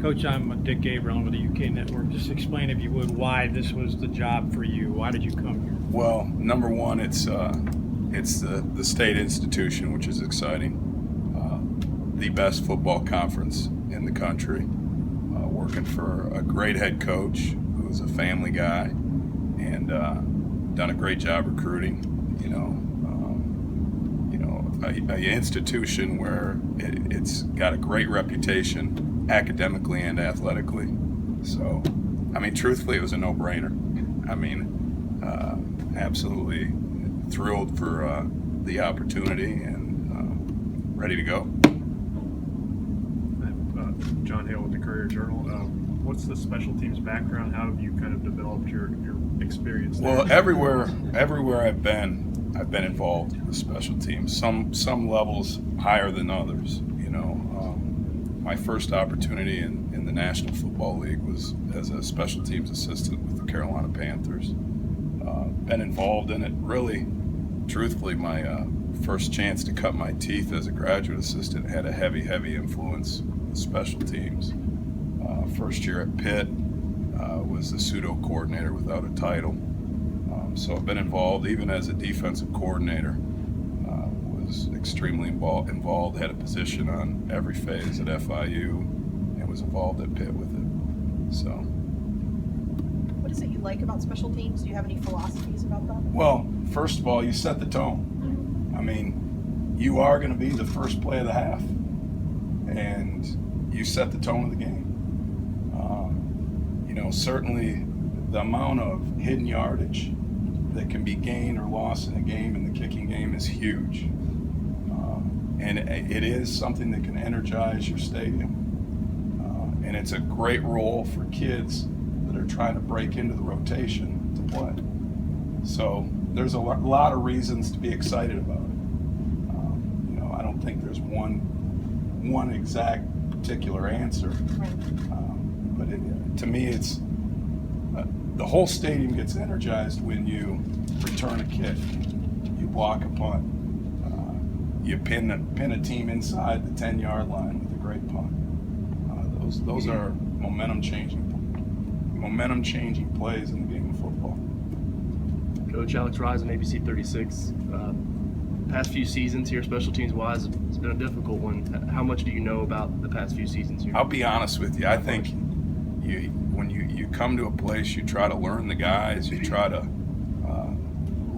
Coach, I'm Dick Gabriel with the UK Network. Just explain, if you would, why this was the job for you. Why did you come here? Well, number one, it's the state institution, which is exciting. The best football conference in the country. Working for a great head coach who's a family guy, and done a great job recruiting. A institution where it's got a great reputation academically and athletically. So, I mean, truthfully, it was a no-brainer. I mean, absolutely thrilled for the opportunity and ready to go. John Hale with the Courier-Journal. What's the special teams background? How have you kind of developed your experience there? Well, everywhere I've been involved with special teams. Some levels higher than others. My first opportunity in the National Football League was as a special teams assistant with the Carolina Panthers. Been involved in it really, truthfully, my first chance to cut my teeth as a graduate assistant had a heavy influence with special teams. First year at Pitt, was the pseudo coordinator without a title. So I've been involved, even as a defensive coordinator. Was extremely involved, had a position on every phase at FIU, and was involved at Pitt with it. So. What is it you like about special teams? Do you have any philosophies about that? Well, first of all, you set the tone. I mean, you are going to be the first play of the half, and you set the tone of the game. Certainly the amount of hidden yardage that can be gained or lost in a game, in the kicking game, is huge. And it is something that can energize your stadium. And it's a great role for kids that are trying to break into the rotation to play. So there's a lot of reasons to be excited about it. I don't think there's one exact particular answer. But to me, it's the whole stadium gets energized when you return a kick, you block a punt, you pin a team inside the 10-yard line with a great punt. Those are momentum changing plays in the game of football. Coach Alex Risen, ABC 36. Past few seasons here, special teams wise, it's been a difficult one. How much do you know about the past few seasons here? I'll be honest with you. I think when you come to a place, you try to learn the guys, you try to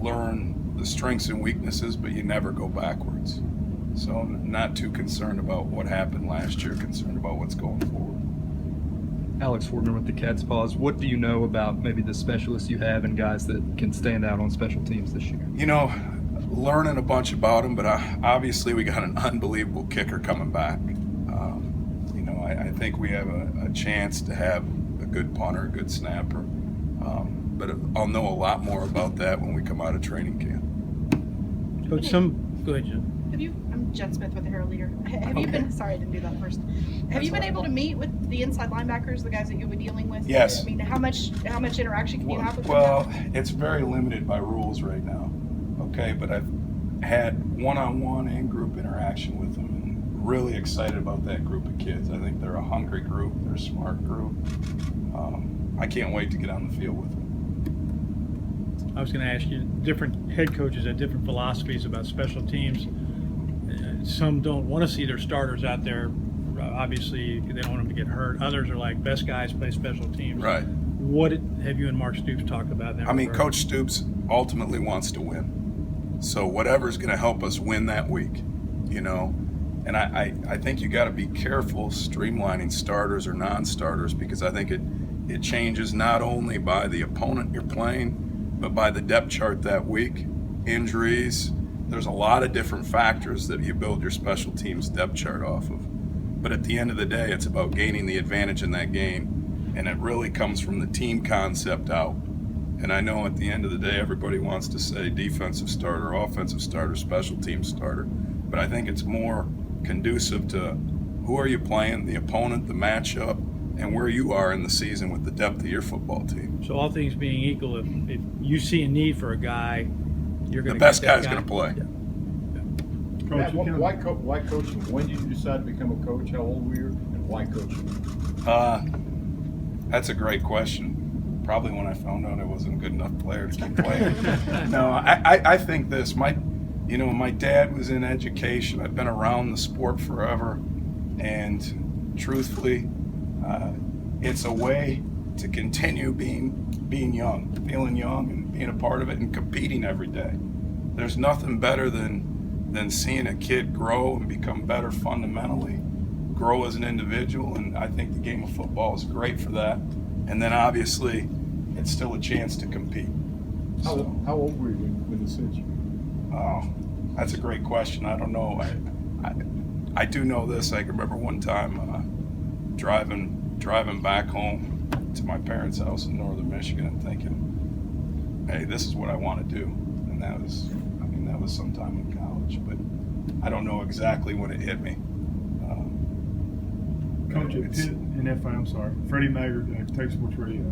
learn the strengths and weaknesses, but you never go backwards. So I'm not too concerned about what happened last year, concerned about what's going forward. Alex Fortner with the Cat's Paws. What do you know about maybe the specialists you have and guys that can stand out on special teams this year? Learning a bunch about them, but obviously we got an unbelievable kicker coming back. I think we have a chance to have a good punter, a good snapper. But I'll know a lot more about that when we come out of training camp. Coach, go ahead, Jen. I'm Jen Smith with the Herald Leader. Have you been, sorry I didn't do that first. Have you been able to meet with the inside linebackers, the guys that you'll be dealing with? Yes. I mean, how much interaction can you have with them? Well, it's very limited by rules right now. Okay, but I've had one-on-one and group interaction with them, and really excited about that group of kids. I think they're a hungry group, they're a smart group. I can't wait to get on the field with them. I was going to ask you, different head coaches have different philosophies about special teams. Some don't want to see their starters out there. Obviously, they don't want them to get hurt. Others are like, best guys play special teams. Right. What have you and Mark Stoops talked about in that regard? Coach Stoops ultimately wants to win. So whatever's going to help us win that week, And I think you got to be careful streamlining starters or non-starters, because I think it changes not only by the opponent you're playing, but by the depth chart that week, injuries. There's a lot of different factors that you build your special teams depth chart off of. But at the end of the day, it's about gaining the advantage in that game, and it really comes from the team concept out. And I know at the end of the day, everybody wants to say defensive starter, offensive starter, special team starter, but I think it's more conducive to who are you playing, the opponent, the matchup, and where you are in the season with the depth of your football team. So all things being equal, if you see a need for a guy, you're going to the best guy's going to play. Yeah. Matt, why coaching? When did you decide to become a coach? How old were you? And Why coaching? That's a great question. Probably when I found out I wasn't a good enough player to keep playing. No, I think this. My dad was in education. I've been around the sport forever, and truthfully, it's a way to continue being young, feeling young, and being a part of it, and competing every day. There's nothing better than seeing a kid grow and become better fundamentally, grow as an individual, and I think the game of football is great for that. And then obviously, it's still a chance to compete. How old were you when this hit you? Oh, that's a great question. I don't know. I do know this. I can remember one time driving back home to my parents' house in northern Michigan and thinking, hey, this is what I want to do. And that was sometime in college, but I don't know exactly when it hit me. Coach at Pitt and FIU, I'm sorry, Freddie Maggard, Texas Sports Radio.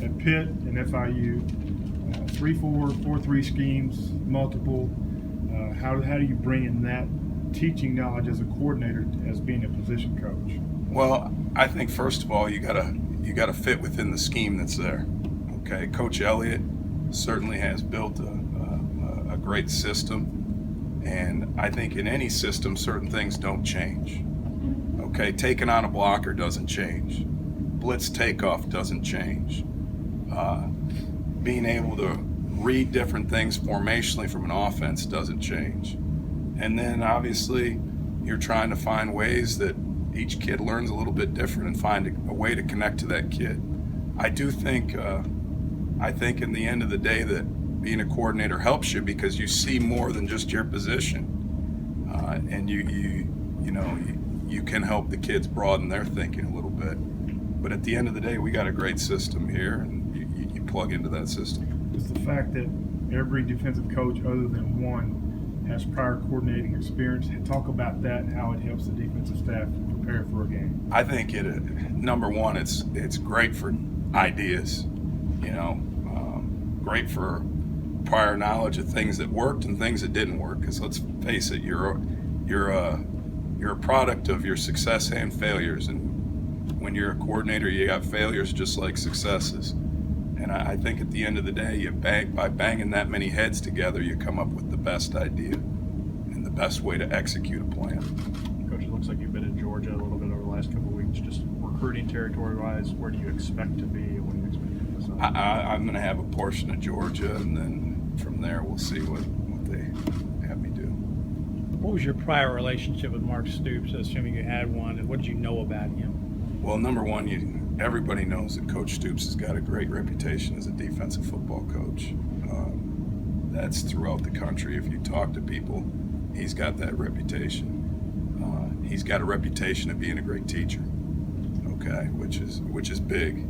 At Pitt and FIU, 3-4, 4-3 schemes, multiple. How do you bring in that teaching knowledge as a coordinator as being a position coach? Well, I think first of all you gotta fit within the scheme that's there. Okay, Coach Elliott certainly has built a great system, and I think in any system certain things don't change. Okay, taking on a blocker doesn't change. Blitz takeoff doesn't change. Being able to read different things formationally from an offense doesn't change. And then obviously you're trying to find ways that each kid learns a little bit different and find a way to connect to that kid. I do think, I think in the end of the day that being a coordinator helps you because you see more than just your position. And you can help the kids broaden their thinking a little bit. But at the end of the day, we got a great system here, and you plug into that system. It's the fact that every defensive coach other than one has prior coordinating experience. Talk about that and how it helps the defensive staff prepare for a game. I think number one, it's great for ideas, great for prior knowledge of things that worked and things that didn't work. Because let's face it, you're a product of your success and failures, and when you're a coordinator, you got failures just like successes. And I think at the end of the day, by banging that many heads together, you come up with the best idea and the best way to execute a plan. Coach, it looks like you've been in Georgia a little bit over the last couple of weeks. Just recruiting territory-wise, where do you expect to be and what do you expect to decide? I'm going to have a portion of Georgia, and then from there we'll see what they have me do. What was your prior relationship with Mark Stoops, assuming you had one, and what did you know about him? Well, number one, everybody knows that Coach Stoops has got a great reputation as a defensive football coach. That's throughout the country. If you talk to people, he's got that reputation. He's got a reputation of being a great teacher, okay, which is big.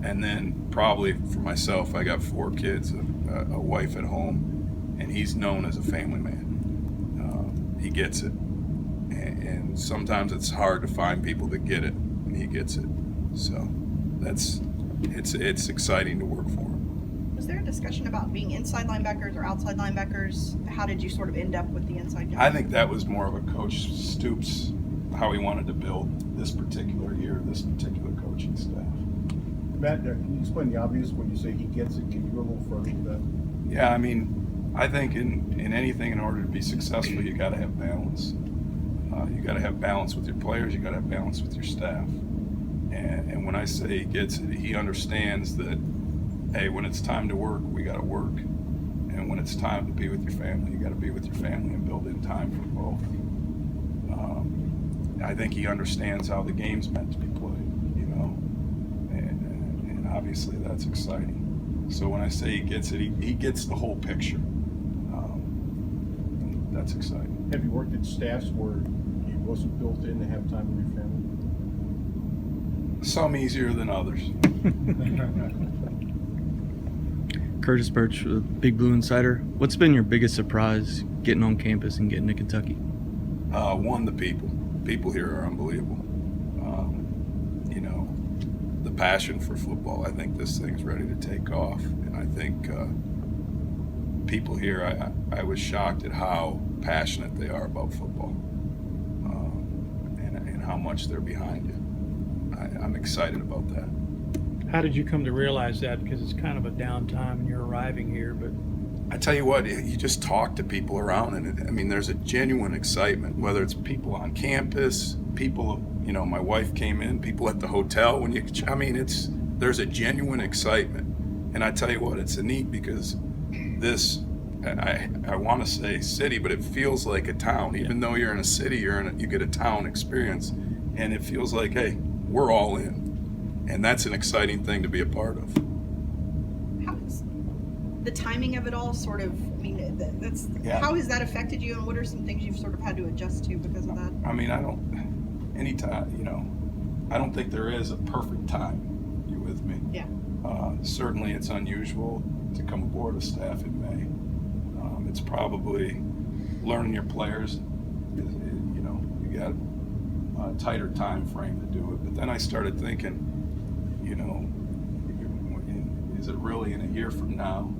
And then probably for myself, I got 4 kids, a wife at home, and he's known as a family man. He gets it. And sometimes it's hard to find people that get it, and he gets it. So it's exciting to work for him. Was there a discussion about being inside linebackers or outside linebackers? How did you sort of end up with the inside guy? I think that was more of a Coach Stoops, how he wanted to build this particular year, this particular coaching staff. Matt, can you explain the obvious when you say he gets it? Can you go a little further with that? Yeah, I mean, I think in anything, in order to be successful, you got to have balance. You got to have balance with your players. You got to have balance with your staff. And when I say he gets it, he understands that, hey, when it's time to work, we got to work. And when it's time to be with your family, you got to be with your family and build in time for both. I think he understands how the game's meant to be played, and obviously that's exciting. So when I say he gets it, he gets the whole picture. That's exciting. Have you worked at staffs where it wasn't built in to have time with your family? Some easier than others. Curtis Birch, Big Blue Insider. What's been your biggest surprise getting on campus and getting to Kentucky? One, the people. People here are unbelievable. The passion for football. I think this thing's ready to take off, and I think people here. I was shocked at how passionate they are about football, and how much they're behind you. I'm excited about that. How did you come to realize that? Because it's kind of a downtime and you're arriving here, but I tell you what, you just talk to people around, and I mean, there's a genuine excitement, whether it's people on campus, people, you know, my wife came in, people at the hotel. There's a genuine excitement. And I tell you what, it's neat because this, I want to say city, but it feels like a town. Even though you're in a city, you get a town experience, and it feels like, hey, we're all in. And that's an exciting thing to be a part of. How is the timing of it all sort of, I mean, Yeah. how has that affected you, and what are some things you've sort of had to adjust to because of that? I mean, I don't think there is a perfect time. You with me? Yeah. Certainly it's unusual to come aboard a staff in May. It's probably learning your players. You know, you got a tighter time frame to do it. But then I started thinking, you know, is it really in a year from now?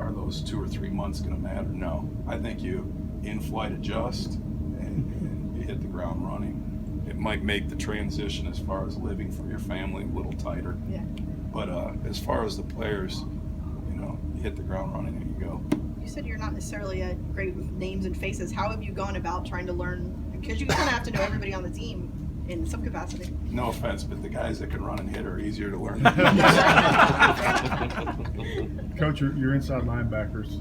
Are those 2 or 3 months going to matter? No. I think you in-flight adjust and you hit the ground running. It might make the transition as far as living for your family a little tighter. Yeah. But as far as the players, you know, you hit the ground running and you go. You said you're not necessarily great with names and faces. How have you gone about trying to learn? Because you kind of have to know everybody on the team in some capacity. No offense, but the guys that can run and hit are easier to learn. Coach, your inside linebackers,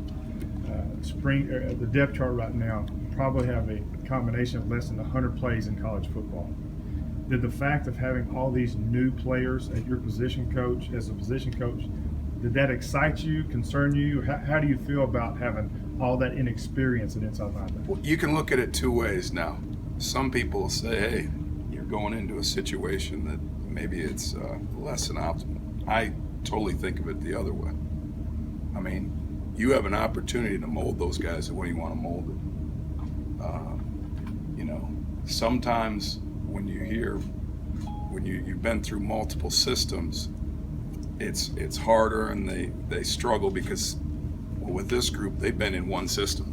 the depth chart right now probably have a combination of less than 100 plays in college football. Did the fact of having all these new players at your position coach, as a position coach, did that excite you, concern you? How do you feel about having all that inexperience in inside linebacker? Well, you can look at it two ways now. Some people say, hey, you're going into a situation that maybe it's less than optimal. I totally think of it the other way. I mean, you have an opportunity to mold those guys the way you want to mold it. You know, sometimes when you've been through multiple systems, it's harder, and they struggle because, well, with this group, they've been in one system.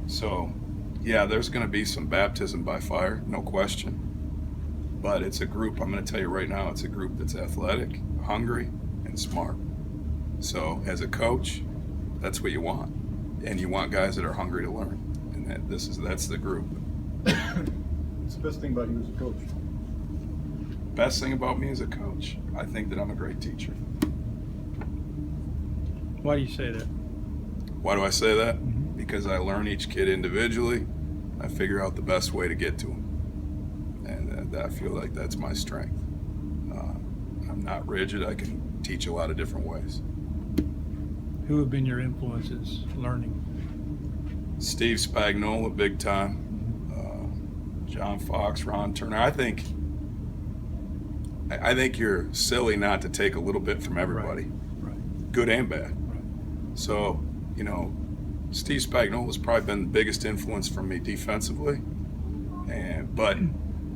So yeah, there's going to be some baptism by fire, no question. But it's a group, I'm going to tell you right now, it's a group that's athletic, hungry, and smart. So as a coach, that's what you want. And you want guys that are hungry to learn. And that's the group. What's the best thing about you as a coach? Best thing about me as a coach, I think that I'm a great teacher. why do you say that? Why do I say that? Because I learn each kid individually. I figure out the best way to get to them. And I feel like that's my strength. I'm not rigid. I can teach a lot of different ways. Who have been your influences learning? Steve Spagnuolo, big time. John Fox, Ron Turner. I think you're silly not to take a little bit from everybody, Right. good and bad. Right. So, you know, Steve Spagnuolo has probably been the biggest influence for me defensively. But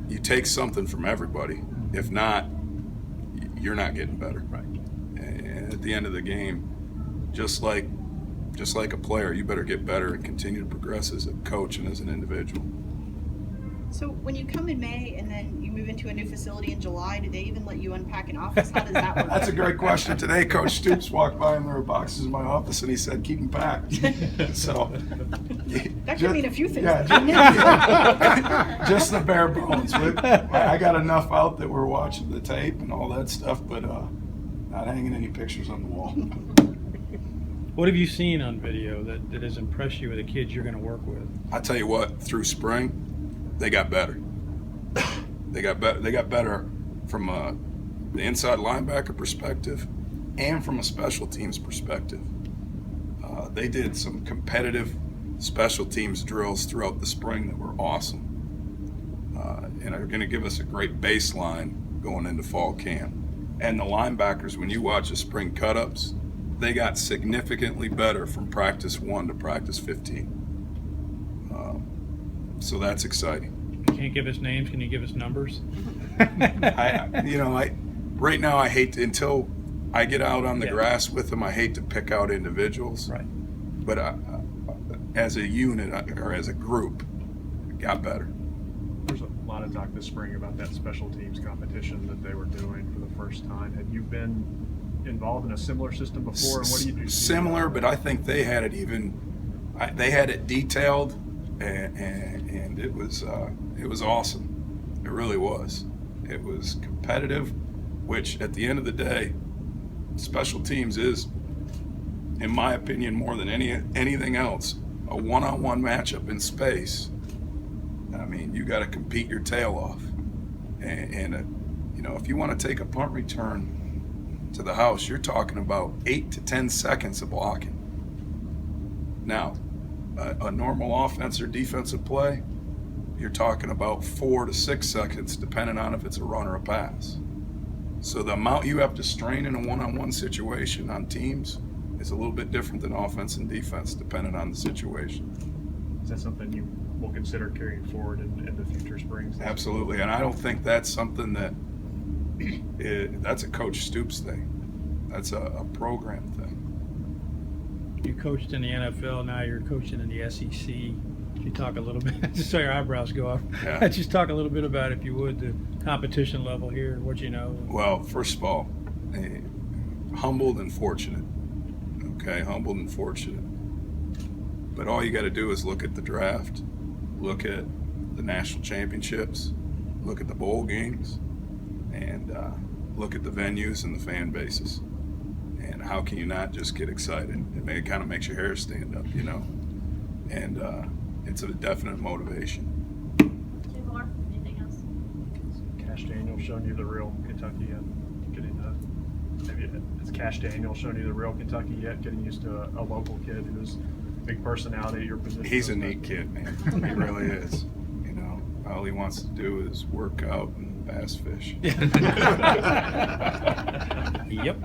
you take something from everybody. If not, you're not getting better. Right. And at the end of the game, just like a player, you better get better and continue to progress as a coach and as an individual. So when you come in May and then you move into a new facility in July, do they even let you unpack an office? How does that work? That's a great question. Today, Coach Stoops walked by and there were boxes in my office, and he said, "Keep them packed." So That could mean a few things. Yeah, just the bare bones. I got enough out that we're watching the tape and all that stuff, but not hanging any pictures on the wall. What have you seen on video that has impressed you with the kids you're going to work with? I tell you what, through spring, they got better. They got better from the inside linebacker perspective and from a special teams perspective. They did some competitive special teams drills throughout the spring that were awesome, and are going to give us a great baseline going into fall camp. And the linebackers, when you watch the spring cut-ups, they got significantly better from practice 1 to practice 15. So that's exciting. You can't give us names. Can you give us numbers? Right now I hate to, until I get out on the grass with them, I hate to pick out individuals. Right. But as a unit or as a group, got better. There's a lot of talk this spring about that special teams competition that they were doing for the first time. Have you been involved in a similar system before, and what do you do? Similar, but I think they had it they had it detailed, and it was awesome. It really was. It was competitive, which at the end of the day, special teams is, in my opinion, more than anything else, a one-on-one matchup in space. I mean, you got to compete your tail off, and you know, if you want to take a punt return to the house, you're talking about 8 to 10 seconds of blocking. Now, a normal offense or defensive play, you're talking about 4 to 6 seconds, depending on if it's a run or a pass. So the amount you have to strain in a one-on-one situation on teams is a little bit different than offense and defense, depending on the situation. Is that something you will consider carrying forward into future springs? Absolutely, and I don't think that's something that's a Coach Stoops thing. That's a program thing. You coached in the NFL, now you're coaching in the SEC. Could you talk a little bit, just so your eyebrows go up, Yeah. just talk a little bit about, if you would, the competition level here, what you know? Well, first of all, humbled and fortunate. Okay, humbled and fortunate. But all you got to do is look at the draft, look at the national championships, look at the bowl games, and look at the venues and the fan bases. And how can you not just get excited? It kind of makes your hair stand up, you know? And it's a definite motivation. 2 more. Anything else? Cash Daniel showing you the real Kentucky yet? Is Cash Daniel showing you the real Kentucky yet? Getting used to a local kid who's a big personality at your position? He's a neat kid, man. He really is. You know, all he wants to do is work out and bass fish. Yep.